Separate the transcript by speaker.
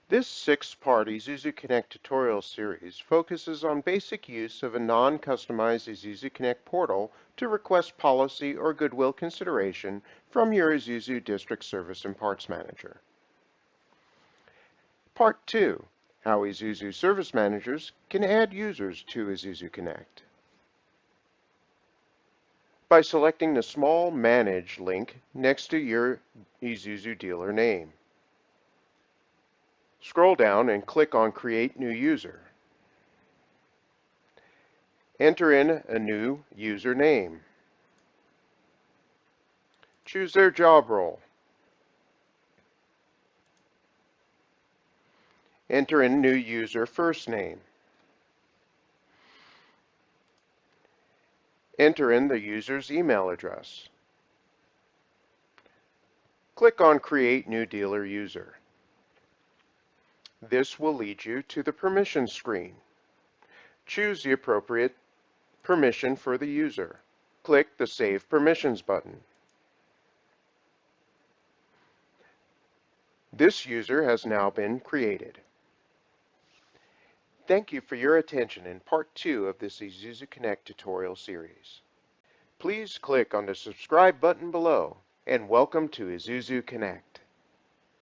Speaker 1: This six-part Isuzu Connect tutorial series focuses on basic use of a non-customized Isuzu Connect portal to request policy or goodwill consideration from your Isuzu District Service and Parts Manager. Part 2. How Isuzu Service Managers can add users to Isuzu Connect. By selecting the small Manage link next to your Isuzu dealer name. Scroll down and click on Create New User. Enter in a new user name. Choose their job role. Enter in new user first name. Enter in the user's email address. Click on Create New Dealer User. This will lead you to the permission screen. Choose the appropriate permission for the user. Click the Save Permissions button. This user has now been created. Thank you for your attention in Part 2 of this Isuzu Connect tutorial series. Please click on the subscribe button below and welcome to Isuzu Connect.